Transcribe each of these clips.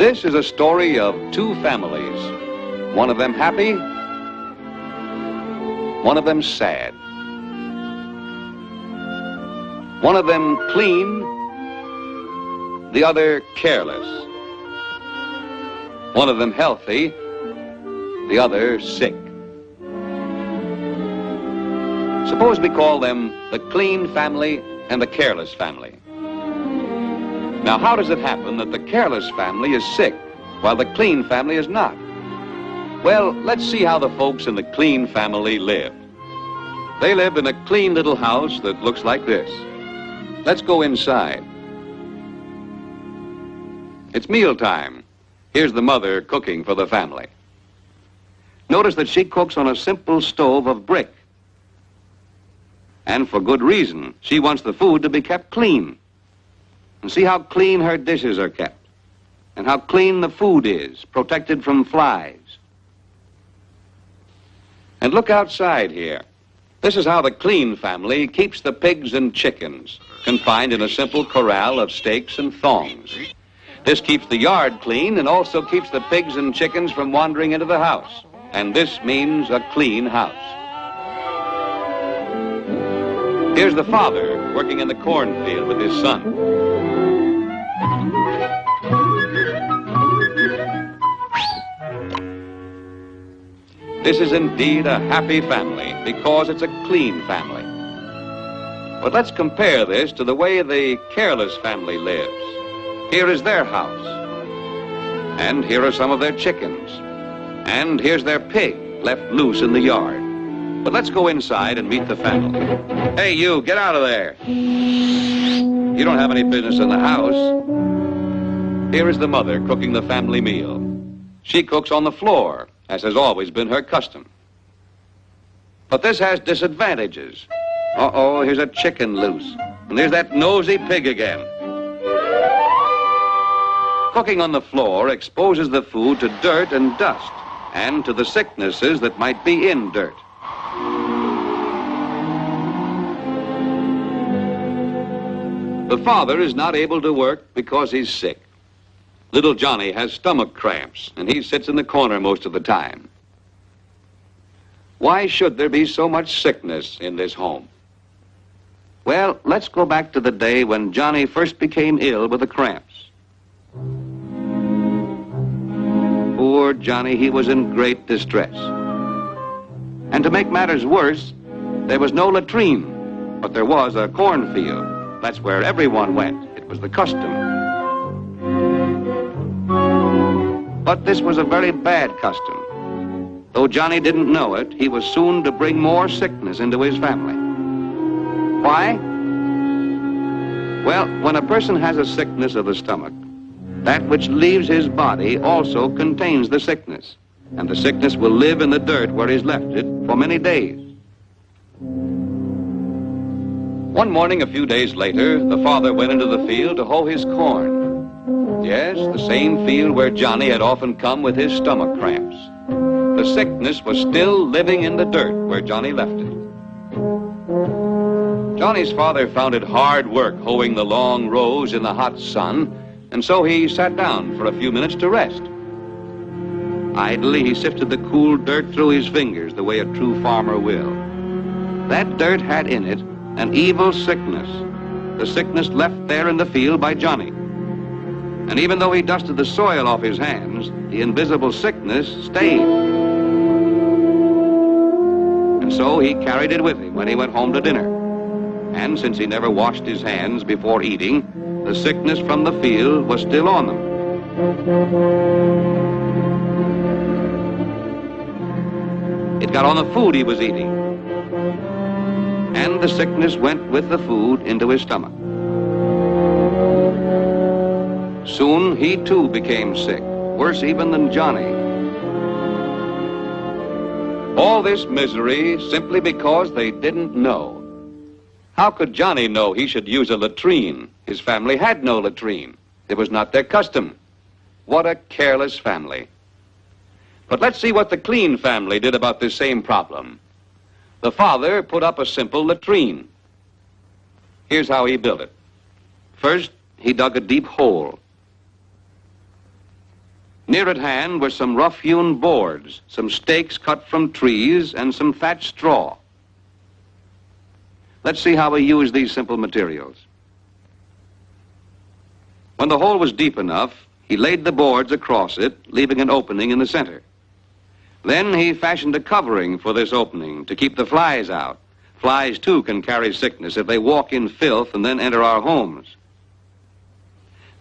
This is a story of two families, one of them happy, one of them sad. One of them clean, the other careless. One of them healthy, the other sick. Suppose we call them the clean family and the careless family. Now, how does it happen that the careless family is sick while the clean family is not? Well, let's see how the folks in the clean family live. They live in a clean little house that looks like this. Let's go inside. It's mealtime. Here's the mother cooking for the family. Notice that she cooks on a simple stove of brick. And for good reason. She wants the food to be kept clean. And see how clean her dishes are kept, and how clean the food is, protected from flies. And look outside here. This is how the clean family keeps the pigs and chickens, confined in a simple corral of stakes and thongs. This keeps the yard clean and also keeps the pigs and chickens from wandering into the house. And this means a clean house. Here's the father working in the cornfield with his son. This is indeed a happy family because it's a clean family. But let's compare this to the way the careless family lives. Here is their house. And here are some of their chickens. And here's their pig left loose in the yard. But let's go inside and meet the family. Hey, you, get out of there. You don't have any business in the house. Here is the mother cooking the family meal. She cooks on the floor, as has always been her custom. But this has disadvantages. Uh-oh, here's a chicken loose. And there's that nosy pig again. Cooking on the floor exposes the food to dirt and dust, and to the sicknesses that might be in dirt. The father is not able to work because he's sick. Little Johnny has stomach cramps, and he sits in the corner most of the time. Why should there be so much sickness in this home? Well, let's go back to the day when Johnny first became ill with the cramps. Poor Johnny, he was in great distress. And to make matters worse, there was no latrine, but there was a cornfield. That's where everyone went. It was the custom. But this was a very bad custom. Though Johnny didn't know it, he was soon to bring more sickness into his family. Why? Well, when a person has a sickness of the stomach, that which leaves his body also contains the sickness, and the sickness will live in the dirt where he's left it for many days. One morning, a few days later, the father went into the field to hoe his corn. Yes, the same field where Johnny had often come with his stomach cramps. The sickness was still living in the dirt where Johnny left it. Johnny's father found it hard work hoeing the long rows in the hot sun, and so he sat down for a few minutes to rest. Idly, he sifted the cool dirt through his fingers the way a true farmer will. That dirt had in it an evil sickness, the sickness left there in the field by Johnny. And even though he dusted the soil off his hands, the invisible sickness stayed. And so he carried it with him when he went home to dinner. And since he never washed his hands before eating, the sickness from the field was still on them. It got on the food he was eating. And the sickness went with the food into his stomach. Soon he too became sick, worse even than Johnny. All this misery simply because they didn't know. How could Johnny know he should use a latrine? His family had no latrine. It was not their custom. What a careless family. But let's see what the Clean family did about this same problem. The father put up a simple latrine. Here's how he built it. First, he dug a deep hole. Near at hand were some rough-hewn boards, some stakes cut from trees, and some thatched straw. Let's see how he used these simple materials. When the hole was deep enough, he laid the boards across it, leaving an opening in the center. Then he fashioned a covering for this opening to keep the flies out. Flies, too, can carry sickness if they walk in filth and then enter our homes.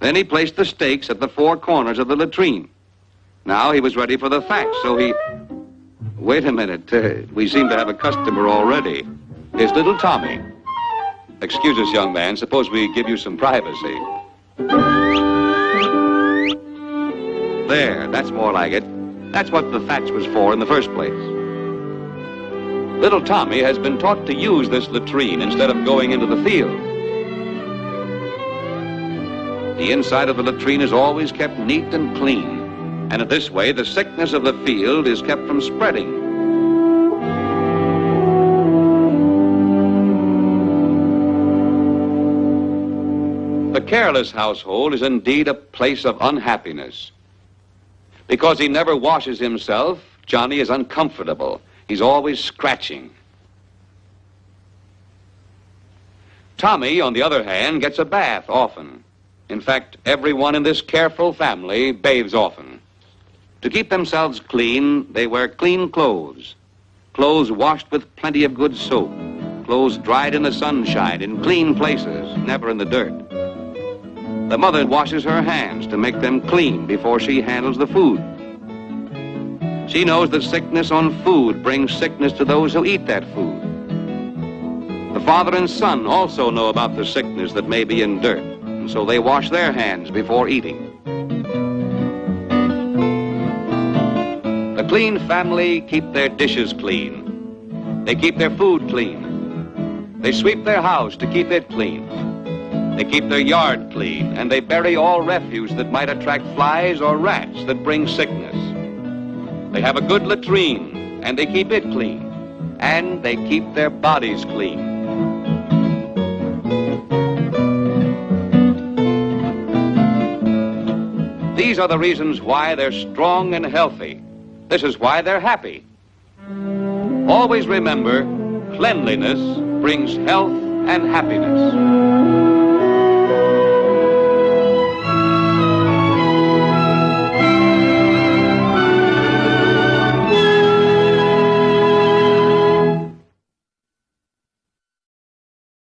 Then he placed the stakes at the four corners of the latrine. Now he was ready for the thatch, so he... Wait a minute. We seem to have a customer already. It's little Tommy. Excuse us, young man. Suppose we give you some privacy. There, that's more like it. That's what the thatch was for in the first place. Little Tommy has been taught to use this latrine instead of going into the field. The inside of the latrine is always kept neat and clean, and in this way the sickness of the field is kept from spreading. The careless household is indeed a place of unhappiness. Because he never washes himself, Johnny is uncomfortable. He's always scratching. Tommy, on the other hand, gets a bath often. In fact, everyone in this careful family bathes often. To keep themselves clean, they wear clean clothes. Clothes washed with plenty of good soap. Clothes dried in the sunshine, in clean places, never in the dirt. The mother washes her hands to make them clean before she handles the food. She knows that sickness on food brings sickness to those who eat that food. The father and son also know about the sickness that may be in dirt, and so they wash their hands before eating. The Clean family keep their dishes clean. They keep their food clean. They sweep their house to keep it clean. They keep their yard clean, and they bury all refuse that might attract flies or rats that bring sickness. They have a good latrine, and they keep it clean, and they keep their bodies clean. These are the reasons why they're strong and healthy. This is why they're happy. Always remember, cleanliness brings health and happiness.